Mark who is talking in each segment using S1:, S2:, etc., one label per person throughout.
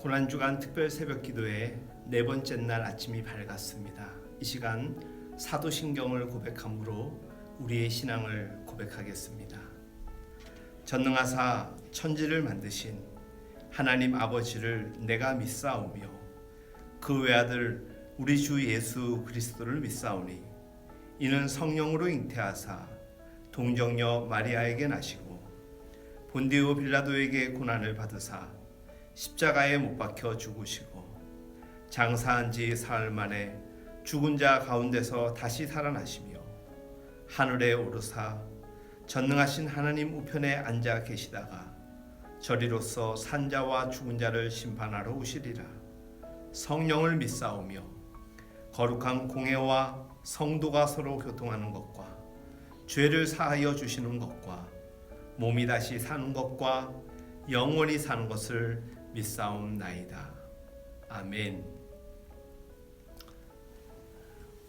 S1: 고난주간 특별 새벽 기도의 네 번째 날 아침이 밝았습니다. 이 시간 사도신경을 고백함으로 우리의 신앙을 고백하겠습니다. 전능하사 천지를 만드신 하나님 아버지를 내가 믿사오며 그 외아들 우리 주 예수 그리스도를 믿사오니 이는 성령으로 잉태하사 동정녀 마리아에게 나시고 본디오 빌라도에게 고난을 받으사 십자가에 못 박혀 죽으시고 장사한 지 사흘 만에 죽은 자 가운데서 다시 살아나시며 하늘에 오르사 전능하신 하나님 우편에 앉아 계시다가 저리로서 산자와 죽은 자를 심판하러 오시리라. 성령을 믿사오며 거룩한 공회와 성도가 서로 교통하는 것과 죄를 사하여 주시는 것과 몸이 다시 사는 것과 영원히 사는 것을 믿사옵나이다. 아멘.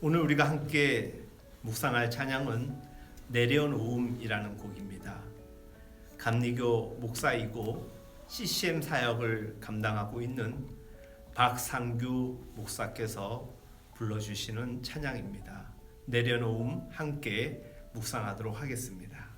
S1: 오늘 우리가 함께 묵상할 찬양은 내려놓음이라는 곡입니다. 감리교 목사이고 CCM 사역을 감당하고 있는 박상규 목사께서 불러주시는 찬양입니다. 내려놓음 함께 묵상하도록 하겠습니다.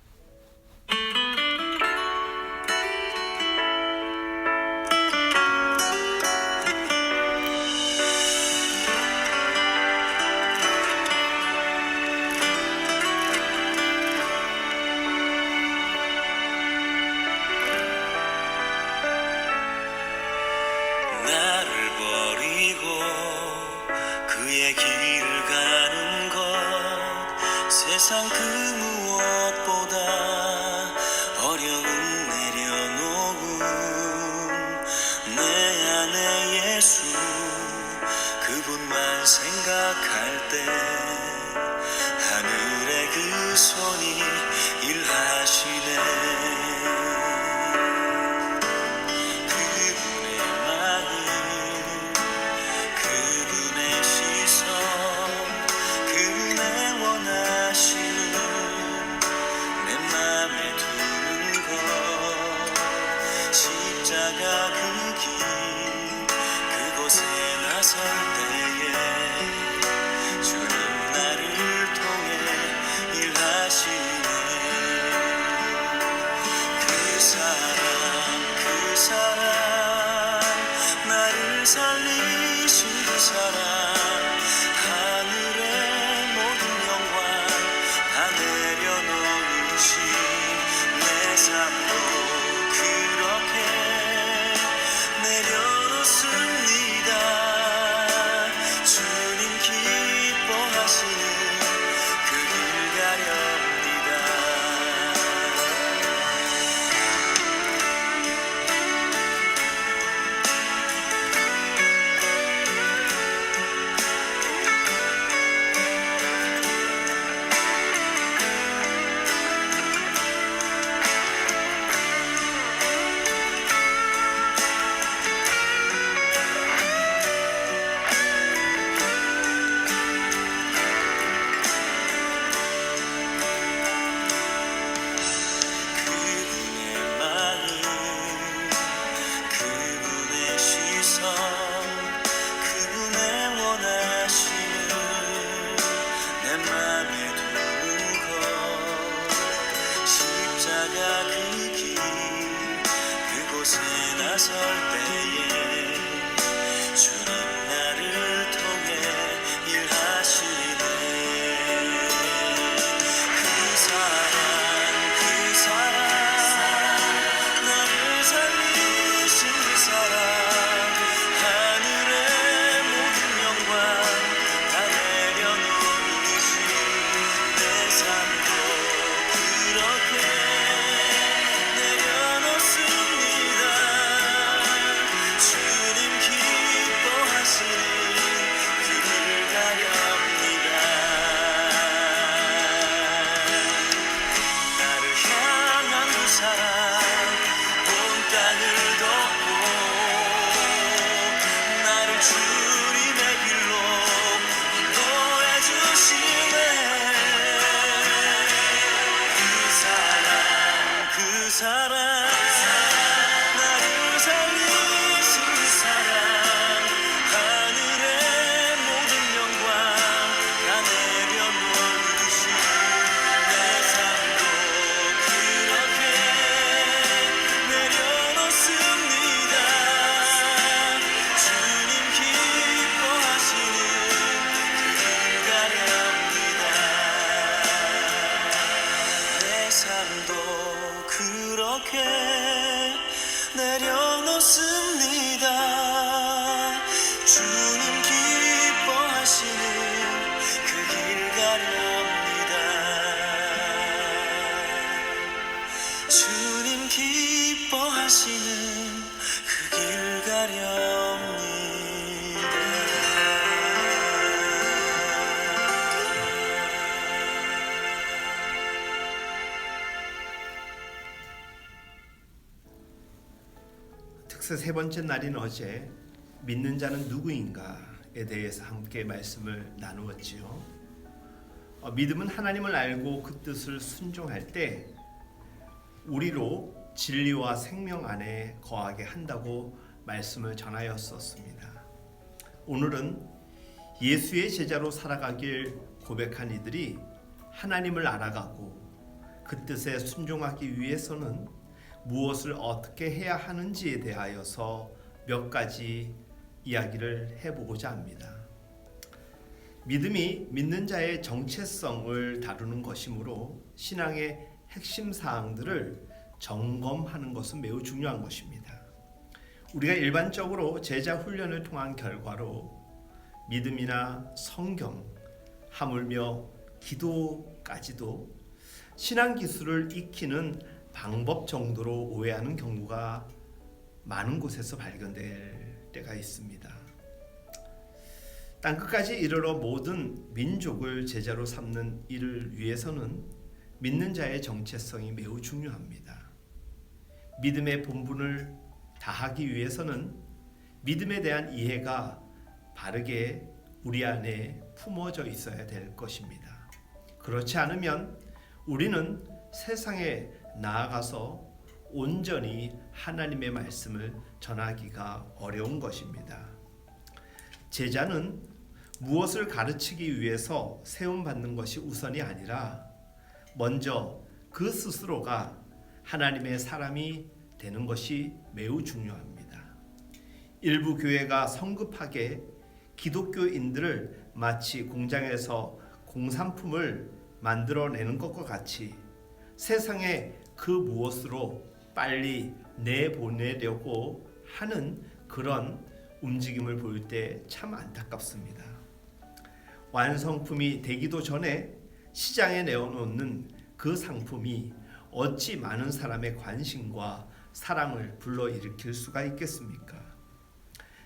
S2: 세상 그 무엇보다 어려운 내려놓음 내 안에 예수 그분만 생각할 때 하늘의 그 손이 일하시네. 그분의 마음 그분의 시선 그분의 원하시는 내 맘에 두는 것 십자가 그 길 그곳에 나설 때에 주는 나를 통해 일하시네. 그 사람 나를 살리신 그 사람 하늘의 모든 영광 다 내려놓으신 내 삶도 그렇게 내려놓습니다. 주님 기뻐하시는 그 길 가렵니다.
S1: 특세 세 번째 날인 어제 믿는 자는 누구인가에 대해서 함께 말씀을 나누었지요. 믿음은 하나님을 알고 그 뜻을 순종할 때 우리로 진리와 생명 안에 거하게 한다고 말씀을 전하였었습니다. 오늘은 예수의 제자로 살아가길 고백한 이들이 하나님을 알아가고 그 뜻에 순종하기 위해서는 무엇을 어떻게 해야 하는지에 대하여서 몇 가지 이야기를 해보고자 합니다. 믿음이 믿는 자의 정체성을 다루는 것이므로 신앙의 핵심 사항들을 점검하는 것은 매우 중요한 것입니다. 우리가 일반적으로 제자 훈련을 통한 결과로 믿음이나 성경, 하물며 기도까지도 신앙 기술을 익히는 방법 정도로 오해하는 경우가 많은 곳에서 발견될 때가 있습니다. 땅끝까지 이르러 모든 민족을 제자로 삼는 이를 위해서는 믿는 자의 정체성이 매우 중요합니다. 믿음의 본분을 다하기 위해서는 믿음에 대한 이해가 바르게 우리 안에 품어져 있어야 될 것입니다. 그렇지 않으면 우리는 세상에 나아가서 온전히 하나님의 말씀을 전하기가 어려운 것입니다. 제자는 무엇을 가르치기 위해서 세움받는 것이 우선이 아니라 먼저 그 스스로가 하나님의 사람이 되는 것이 매우 중요합니다. 일부 교회가 성급하게 기독교인들을 마치 공장에서 공산품을 만들어내는 것과 같이 세상에 그 무엇으로 빨리 내보내려고 하는 그런 움직임을 볼 때 참 안타깝습니다. 완성품이 되기도 전에 시장에 내어놓는 그 상품이 어찌 많은 사람의 관심과 사랑을 불러일으킬 수가 있겠습니까?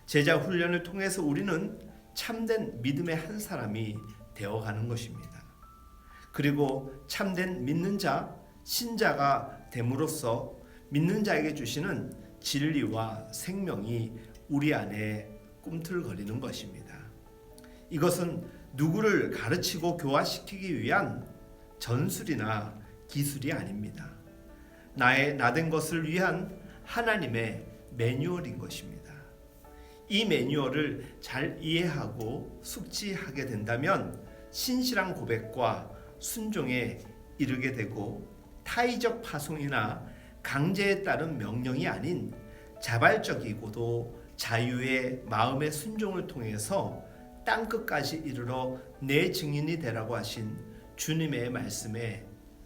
S1: 제자 훈련을 통해서 우리는 참된 믿음의 한 사람이 되어가는 것입니다. 그리고 참된 믿는 자, 신자가 됨으로써 믿는 자에게 주시는 진리와 생명이 우리 안에 꿈틀거리는 것입니다. 이것은 누구를 가르치고 교화시키기 위한 전술이나 기술이 아닙니다. 나된 것을 위한 하나님의 매뉴얼인 것입니다. 이 매뉴얼을 잘 이해하고 숙지하게 된다면 신실한 고백과 순종에 이르게 되고 타의적 파송이나 강제에 따른 명령이 아닌 자발적이고도 자유의 마음의 순종을 통해서 땅끝까지 이르러 내 증인이 되라고 하신 주님의 말씀에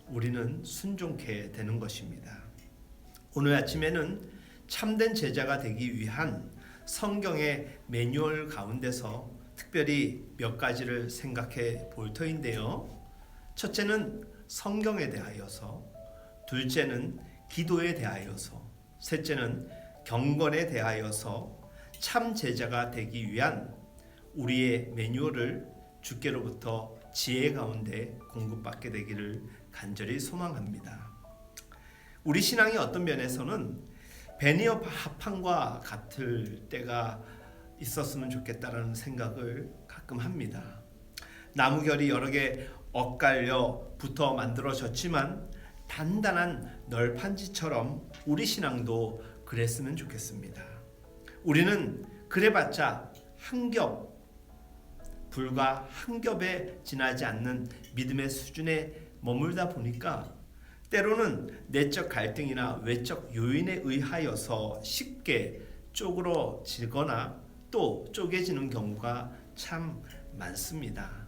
S1: 우리는 순종케 되는 것입니다. 오늘 아침에는 참된 제자가 되기 위한 성경의 매뉴얼 가운데서 특별히 몇 가지를 생각해 볼 터인데요. 첫째는 성경에 대하여서, 둘째는 기도에 대하여서, 셋째는 경건에 대하여서 참 제자가 되기 위한 우리의 매뉴얼을 주께로부터 지혜 가운데 공급받게 되기를 간절히 소망합니다. 우리 신앙이 어떤 면에서는 베니어 합판과 같을 때가 있었으면 좋겠다라는 생각을 가끔 합니다. 나무결이 여러 개 엇갈려 붙어 만들어졌지만 단단한 널판지처럼 우리 신앙도 그랬으면 좋겠습니다. 우리는 그래봤자 불과 한 겹에 지나지 않는 믿음의 수준에 머물다 보니까 때로는 내적 갈등이나 외적 요인에 의하여서 쉽게 쪼그러지거나 또 쪼개지는 경우가 참 많습니다.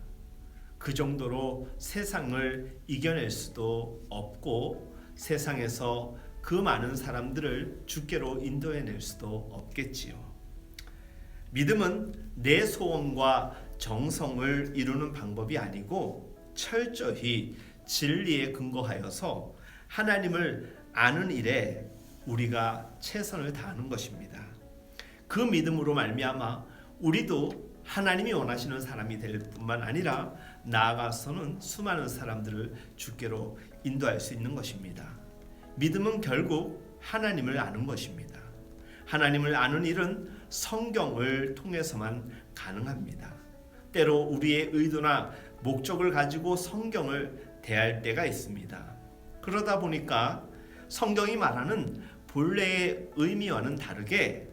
S1: 그 정도로 세상을 이겨낼 수도 없고 세상에서 그 많은 사람들을 주께로 인도해낼 수도 없겠지요. 믿음은 내 소원과 정성을 이루는 방법이 아니고 철저히 진리에 근거하여서 하나님을 아는 일에 우리가 최선을 다하는 것입니다. 그 믿음으로 말미암아 우리도 하나님이 원하시는 사람이 될 뿐만 아니라 나아가서는 수많은 사람들을 주께로 인도할 수 있는 것입니다. 믿음은 결국 하나님을 아는 것입니다. 하나님을 아는 일은 성경을 통해서만 가능합니다. 때로 우리의 의도나 목적을 가지고 성경을 대할 때가 있습니다. 그러다 보니까 성경이 말하는 본래의 의미와는 다르게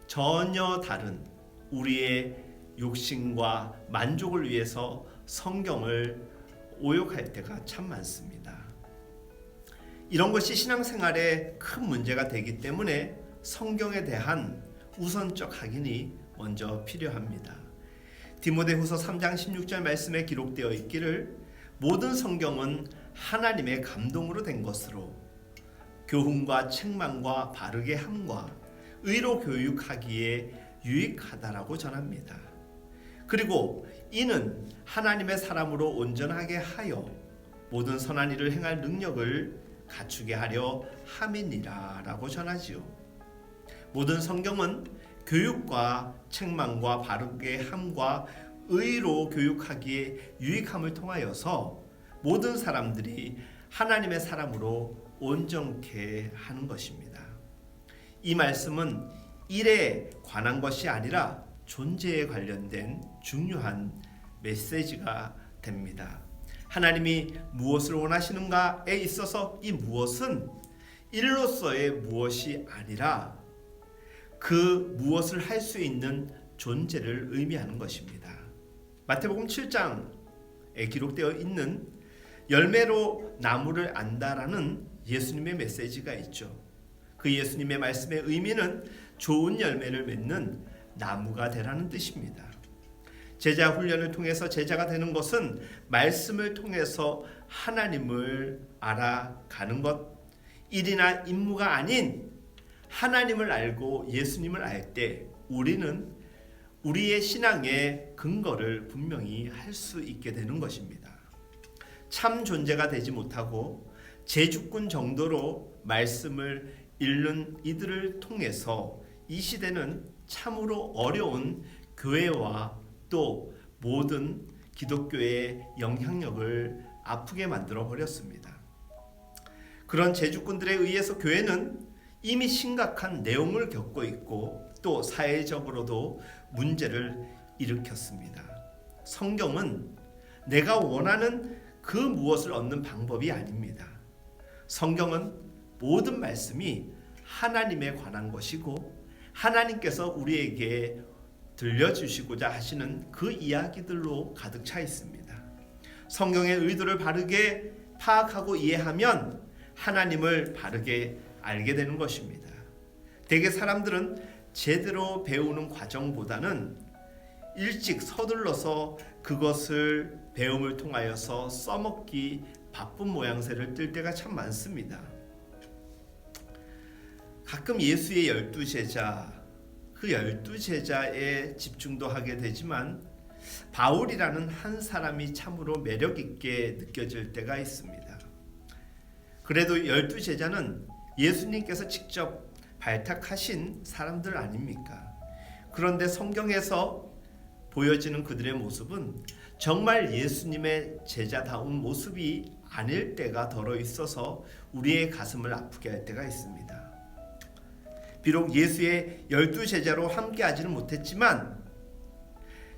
S1: 전혀 다른 우리의 욕심과 만족을 위해서 성경을 오역할 때가 참 많습니다. 이런 것이 신앙생활에 큰 문제가 되기 때문에 성경에 대한 우선적 확인이 먼저 필요합니다. 디모데후서 3장 16절 말씀에 기록되어 있기를 모든 성경은 하나님의 감동으로 된 것으로 교훈과 책망과 바르게 함과 의로 교육하기에 유익하다라고 전합니다. 그리고 이는 하나님의 사람으로 온전하게 하여 모든 선한 일을 행할 능력을 갖추게 하려 함이니라 라고 전하지요. 모든 성경은 교육과 책망과 바르게 함과 의로 교육하기에 유익함을 통하여서 모든 사람들이 하나님의 사람으로 온전케 하는 것입니다. 이 말씀은 일에 관한 것이 아니라 존재에 관련된 중요한 메시지가 됩니다. 하나님이 무엇을 원하시는가에 있어서 이 무엇은 일로서의 무엇이 아니라 그 무엇을 할 수 있는 존재를 의미하는 것입니다. 마태복음 7장에 기록되어 있는 열매로 나무를 안다라는 예수님의 메시지가 있죠. 그 예수님의 말씀의 의미는 좋은 열매를 맺는 나무가 되라는 뜻입니다. 제자 훈련을 통해서 제자가 되는 것은 말씀을 통해서 하나님을 알아가는 것, 일이나 임무가 아닌 하나님을 알고 예수님을 알 때 우리는 우리의 신앙의 근거를 분명히 할 수 있게 되는 것입니다. 참 존재가 되지 못하고 제주꾼 정도로 말씀을 읽는 이들을 통해서 이 시대는 참으로 어려운 교회와 또 모든 기독교의 영향력을 아프게 만들어 버렸습니다. 그런 제주꾼들에 의해서 교회는 이미 심각한 내용을 겪고 있고 또 사회적으로도 문제를 일으켰습니다. 성경은 내가 원하는 그 무엇을 얻는 방법이 아닙니다. 성경은 모든 말씀이 하나님에 관한 것이고 하나님께서 우리에게 들려주시고자 하시는 그 이야기들로 가득 차 있습니다. 성경의 의도를 바르게 파악하고 이해하면 하나님을 바르게 알게 되는 것입니다. 대개 사람들은 제대로 배우는 과정보다는 일찍 서둘러서 그것을 배움을 통하여서 써먹기 바쁜 모양새를 뜰 때가 참 많습니다. 가끔 예수의 12제자, 그 12제자에 집중도 하게 되지만 바울이라는 한 사람이 참으로 매력 있게 느껴질 때가 있습니다. 그래도 12제자는 예수님께서 직접 발탁하신 사람들 아닙니까? 그런데 성경에서 보여지는 그들의 모습은 정말 예수님의 제자다운 모습이 아닐 때가 덜어 있어서 우리의 가슴을 아프게 할 때가 있습니다. 비록 예수의 12제자로 함께하지는 못했지만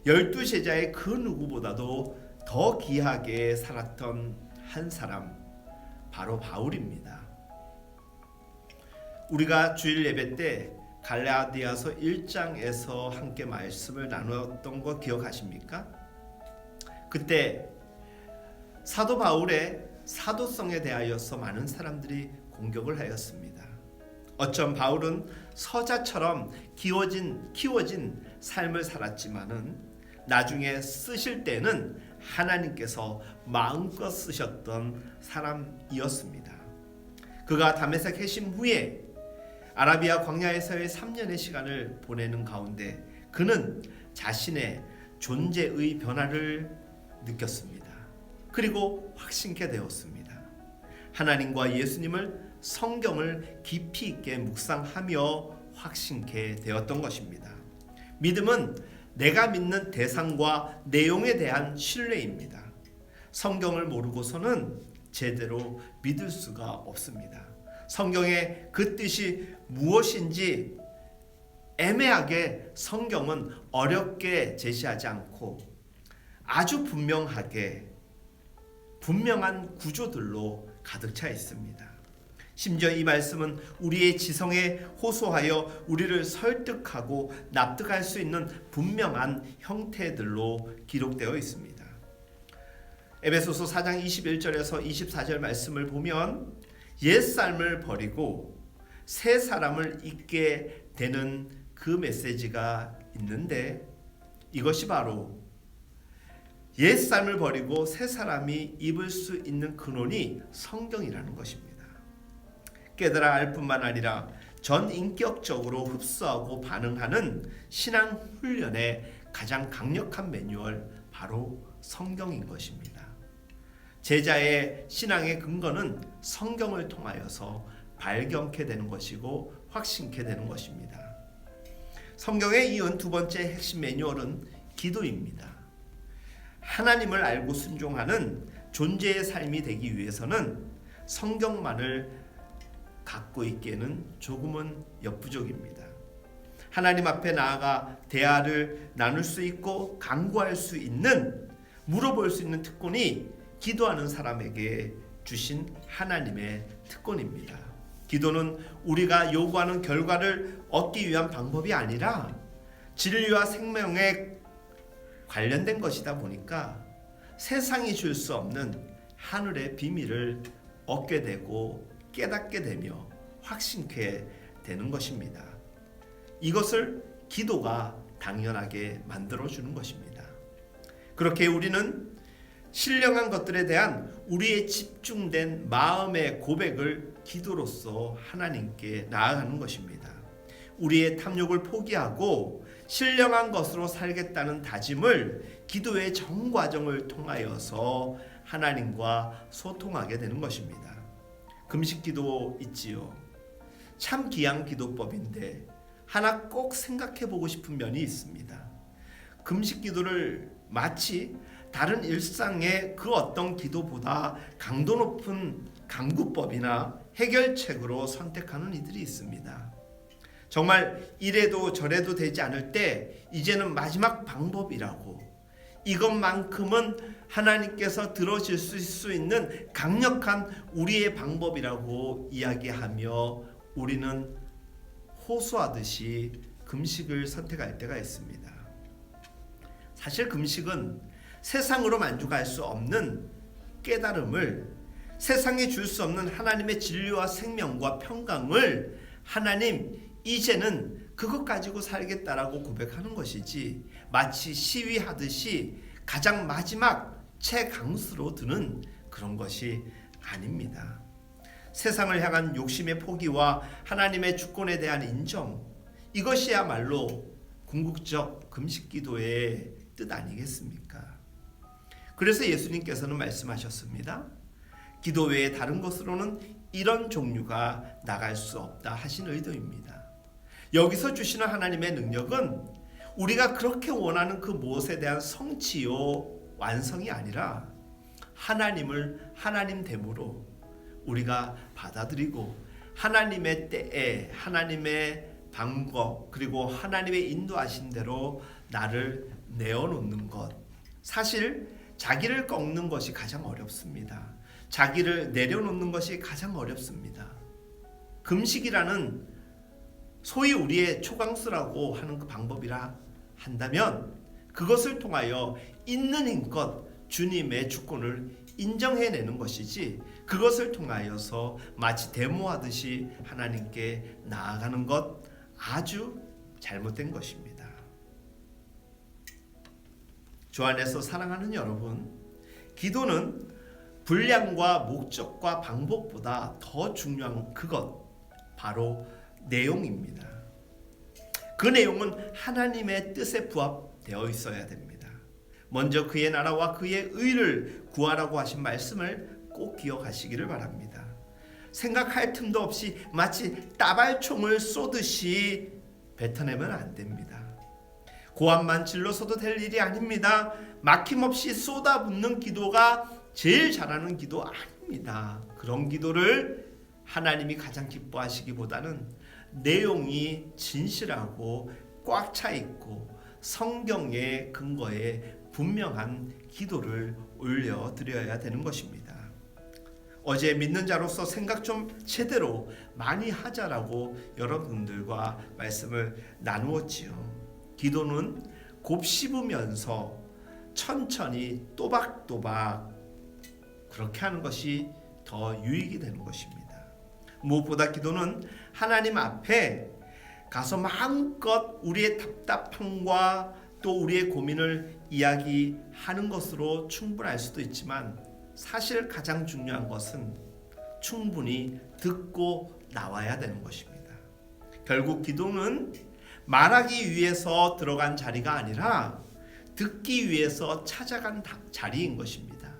S1: 12제자의 그 누구보다도 더 귀하게 살았던 한 사람, 바로 바울입니다. 우리가 주일 예배 때 갈라디아서 1장에서 함께 말씀을 나누었던 거 기억하십니까? 그때 사도 바울의 사도성에 대하여서 많은 사람들이 공격을 하였습니다. 어쩜 바울은 서자처럼 키워진 삶을 살았지만은 나중에 쓰실 때는 하나님께서 마음껏 쓰셨던 사람이었습니다. 그가 다메섹 회심 후에 아라비아 광야에서의 3년의 시간을 보내는 가운데 그는 자신의 존재의 변화를 느꼈습니다. 그리고 확신케 되었습니다. 하나님과 예수님을 성경을 깊이 있게 묵상하며 확신케 되었던 것입니다. 믿음은 내가 믿는 대상과 내용에 대한 신뢰입니다. 성경을 모르고서는 제대로 믿을 수가 없습니다. 성경의 그 뜻이 무엇인지 애매하게 성경은 어렵게 제시하지 않고 아주 분명한 구조들로 가득 차 있습니다. 심지어 이 말씀은 우리의 지성에 호소하여 우리를 설득하고 납득할 수 있는 분명한 형태들로 기록되어 있습니다. 에베소서 4장 21절에서 24절 말씀을 보면 옛삶을 버리고 새 사람을 입게 되는 그 메시지가 있는데, 이것이 바로 옛삶을 버리고 새 사람이 입을 수 있는 근원이 성경이라는 것입니다. 깨달아 알 뿐만 아니라 전인격적으로 흡수하고 반응하는 신앙 훈련의 가장 강력한 매뉴얼, 바로 성경인 것입니다. 제자의 신앙의 근거는 성경을 통하여서 발견케 되는 것이고 확신케 되는 것입니다. 성경에 이은 두 번째 핵심 매뉴얼은 기도입니다. 하나님을 알고 순종하는 존재의 삶이 되기 위해서는 성경만을 갖고 있기에는 조금은 역부족입니다. 하나님 앞에 나아가 대화를 나눌 수 있고 간구할 수 있는, 물어볼 수 있는 특권이 기도하는 사람에게 주신 하나님의 특권입니다. 기도는 우리가 요구하는 결과를 얻기 위한 방법이 아니라 진리와 생명에 관련된 것이다 보니까 세상이 줄 수 없는 하늘의 비밀을 얻게 되고 깨닫게 되며 확신케 되는 것입니다. 이것을 기도가 당연하게 만들어주는 것입니다. 그렇게 우리는 신령한 것들에 대한 우리의 집중된 마음의 고백을 기도로서 하나님께 나아가는 것입니다. 우리의 탐욕을 포기하고 신령한 것으로 살겠다는 다짐을 기도의 정과정을 통하여서 하나님과 소통하게 되는 것입니다. 금식기도 있지요. 참 귀한 기도법인데 하나 꼭 생각해 보고 싶은 면이 있습니다. 금식기도를 마치 다른 일상의 그 어떤 기도보다 강도 높은 강구법이나 해결책으로 선택하는 이들이 있습니다. 정말 이래도 저래도 되지 않을 때 이제는 마지막 방법이라고, 이것만큼은 하나님께서 들어줄 수 있는 강력한 우리의 방법이라고 이야기하며 우리는 호소하듯이 금식을 선택할 때가 있습니다. 사실 금식은 세상으로 만족할 수 없는 깨달음을, 세상에 줄 수 없는 하나님의 진리와 생명과 평강을 하나님, 이제는 그것 가지고 살겠다라고 고백하는 것이지, 마치 시위하듯이 가장 마지막 최강수로 드는 그런 것이 아닙니다. 세상을 향한 욕심의 포기와 하나님의 주권에 대한 인정, 이것이야말로 궁극적 금식기도의 뜻 아니겠습니까? 그래서 예수님께서는 말씀하셨습니다. 기도 외에 다른 것으로는 이런 종류가 나갈 수 없다 하신 의도입니다. 여기서 주시는 하나님의 능력은 우리가 그렇게 원하는 그 무엇에 대한 성취요 완성이 아니라 하나님을 하나님됨으로 우리가 받아들이고 하나님의 때에 하나님의 방법, 그리고 하나님의 인도하신 대로 나를 내어놓는 것. 사실 자기를 꺾는 것이 가장 어렵습니다. 자기를 내려놓는 것이 가장 어렵습니다. 금식이라는 소위 우리의 초강수라고 하는 그 방법이라 한다면 그것을 통하여 있는 힘껏 주님의 주권을 인정해내는 것이지, 그것을 통하여서 마치 데모하듯이 하나님께 나아가는 것, 아주 잘못된 것입니다. 주 안에서 사랑하는 여러분, 기도는 분량과 목적과 방법보다 더 중요한 그것, 바로 내용입니다. 그 내용은 하나님의 뜻에 부합되어 있어야 됩니다. 먼저 그의 나라와 그의 의를 구하라고 하신 말씀을 꼭 기억하시기를 바랍니다. 생각할 틈도 없이 마치 따발총을 쏘듯이 뱉어내면 안 됩니다. 고함만 질러서도 될 일이 아닙니다. 막힘없이 쏟아붓는 기도가 제일 잘하는 기도 아닙니다. 그런 기도를 하나님이 가장 기뻐하시기보다는 내용이 진실하고 꽉 차 있고 성경의 근거에 분명한 기도를 올려드려야 되는 것입니다. 어제 믿는 자로서 생각 좀 제대로 많이 하자라고 여러분들과 말씀을 나누었지요. 기도는 곱씹으면서 천천히 또박또박 그렇게 하는 것이 더 유익이 되는 것입니다. 무엇보다 기도는 하나님 앞에 가서 마음껏 우리의 답답함과 또 우리의 고민을 이야기하는 것으로 충분할 수도 있지만 사실 가장 중요한 것은 충분히 듣고 나와야 되는 것입니다. 결국 기도는 말하기 위해서 들어간 자리가 아니라 듣기 위해서 찾아간 자리인 것입니다.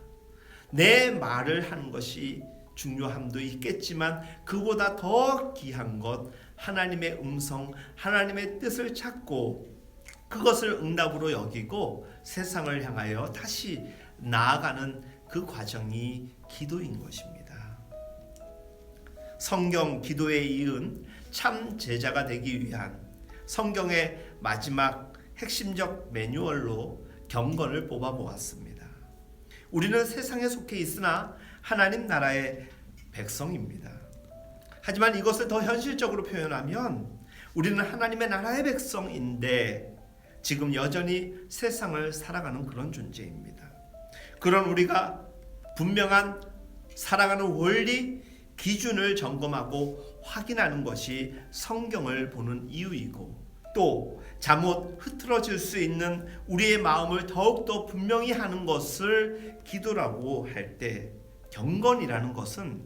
S1: 내 말을 하는 것이 중요함도 있겠지만 그보다 더 귀한 것 하나님의 음성, 하나님의 뜻을 찾고 그것을 응답으로 여기고 세상을 향하여 다시 나아가는 그 과정이 기도인 것입니다. 성경 기도에 이은 참 제자가 되기 위한 성경의 마지막 핵심적 매뉴얼로 경건을 뽑아보았습니다. 우리는 세상에 속해 있으나 하나님 나라의 백성입니다. 하지만 이것을 더 현실적으로 표현하면 우리는 하나님의 나라의 백성인데 지금 여전히 세상을 살아가는 그런 존재입니다. 그런 우리가 분명한 살아가는 원리, 기준을 점검하고 확인하는 것이 성경을 보는 이유이고 또 잘못 흐트러질 수 있는 우리의 마음을 더욱더 분명히 하는 것을 기도라고 할 때 경건이라는 것은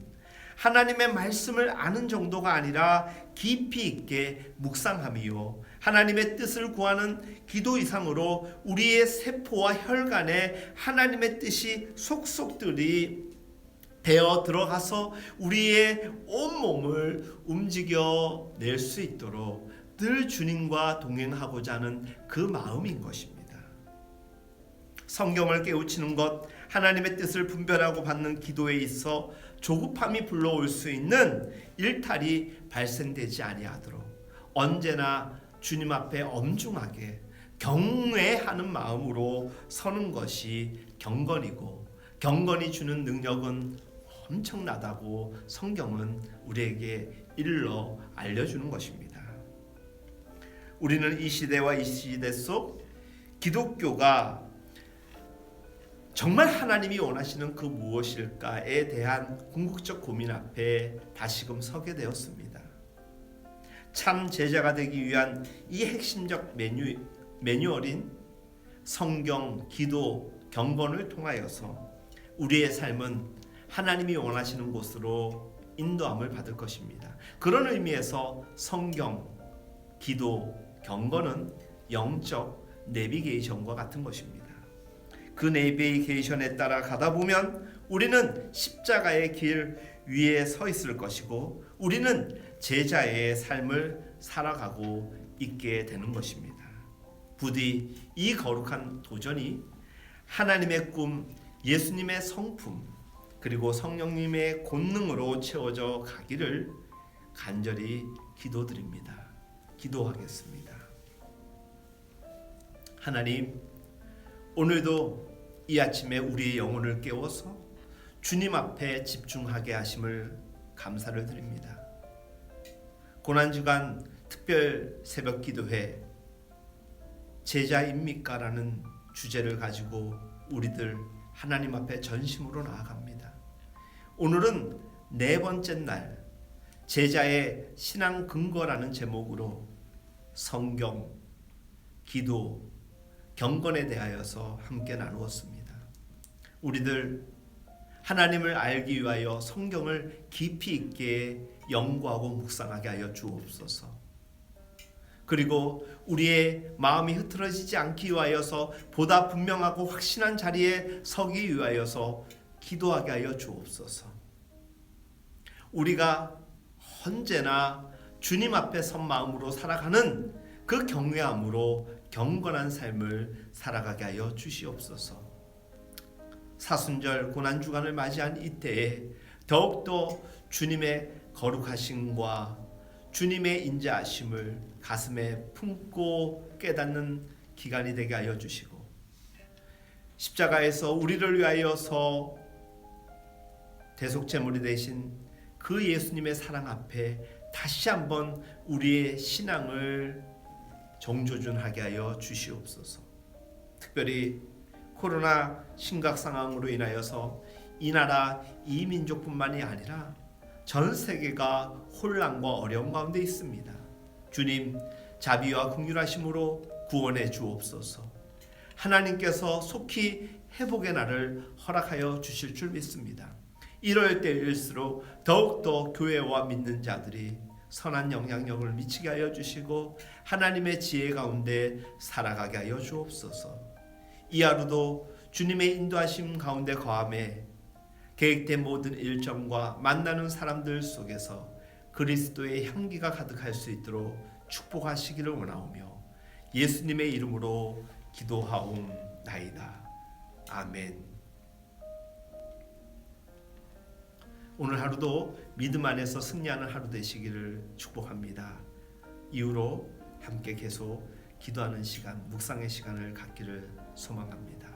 S1: 하나님의 말씀을 아는 정도가 아니라 깊이 있게 묵상함이요 하나님의 뜻을 구하는 기도 이상으로 우리의 세포와 혈관에 하나님의 뜻이 속속들이 되어 들어가서 우리의 온몸을 움직여낼 수 있도록 늘 주님과 동행하고자 하는 그 마음인 것입니다. 성경을 깨우치는 것, 하나님의 뜻을 분별하고 받는 기도에 있어 조급함이 불러올 수 있는 일탈이 발생되지 아니하도록 언제나 주님 앞에 엄중하게 경외하는 마음으로 서는 것이 경건이고 경건이 주는 능력은 엄청나다고 성경은 우리에게 일러 알려주는 것입니다. 우리는 이 시대와 이 시대 속 기독교가 정말 하나님이 원하시는 그 무엇일까에 대한 궁극적 고민 앞에 다시금 서게 되었습니다. 참 제자가 되기 위한 이 핵심적 매뉴얼인 성경, 기도, 경건을 통하여서 우리의 삶은 하나님이 원하시는 곳으로 인도함을 받을 것입니다. 그런 의미에서 성경, 기도, 경건은 영적 내비게이션과 같은 것입니다. 그 내비게이션에 따라 가다 보면 우리는 십자가의 길 위에 서 있을 것이고 우리는 제자의 삶을 살아가고 있게 되는 것입니다. 부디 이 거룩한 도전이 하나님의 꿈, 예수님의 성품, 그리고 성령님의 권능으로 채워져 가기를 간절히 기도드립니다. 기도하겠습니다. 하나님, 오늘도 이 아침에 우리의 영혼을 깨워서 주님 앞에 집중하게 하심을 감사를 드립니다. 고난주간 특별 새벽 기도회 제자입니까? 라는 주제를 가지고 우리들 하나님 앞에 전심으로 나아갑니다. 오늘은 네 번째 날 제자의 신앙 근거라는 제목으로 성경, 기도, 경건에 대하여서 함께 나누었습니다. 우리들 하나님을 알기 위하여 성경을 깊이 있게 연구하고 묵상하게 하여 주옵소서. 그리고 우리의 마음이 흐트러지지 않기 위하여서 보다 분명하고 확신한 자리에 서기 위하여서 기도하게 하여 주옵소서. 우리가 언제나 주님 앞에 선 마음으로 살아가는 그 경외함으로 경건한 삶을 살아가게 하여 주시옵소서. 사순절 고난주간을 맞이한 이때에 더욱더 주님의 거룩하심과 주님의 인자하심을 가슴에 품고 깨닫는 기간이 되게 하여 주시고, 십자가에서 우리를 위하여서 대속제물이 되신 그 예수님의 사랑 앞에 다시 한번 우리의 신앙을 정조준하게 하여 주시옵소서. 특별히 코로나 심각 상황으로 인하여서 이 나라 이 민족뿐만이 아니라 전 세계가 혼란과 어려움 가운데 있습니다. 주님, 자비와 긍휼하심으로 구원해 주옵소서. 하나님께서 속히 회복의 날을 허락하여 주실 줄 믿습니다. 이럴 때일수록 더욱더 교회와 믿는 자들이 선한 영향력을 미치게 하여 주시고 하나님의 지혜 가운데 살아가게 하여 주옵소서. 이 하루도 주님의 인도하심 가운데 거함에 계획된 모든 일정과 만나는 사람들 속에서 그리스도의 향기가 가득할 수 있도록 축복하시기를 원하오며 예수님의 이름으로 기도하옵나이다. 아멘. 오늘 하루도 믿음 안에서 승리하는 하루 되시기를 축복합니다. 이후로 함께 계속 기도하는 시간, 묵상의 시간을 갖기를 소망합니다.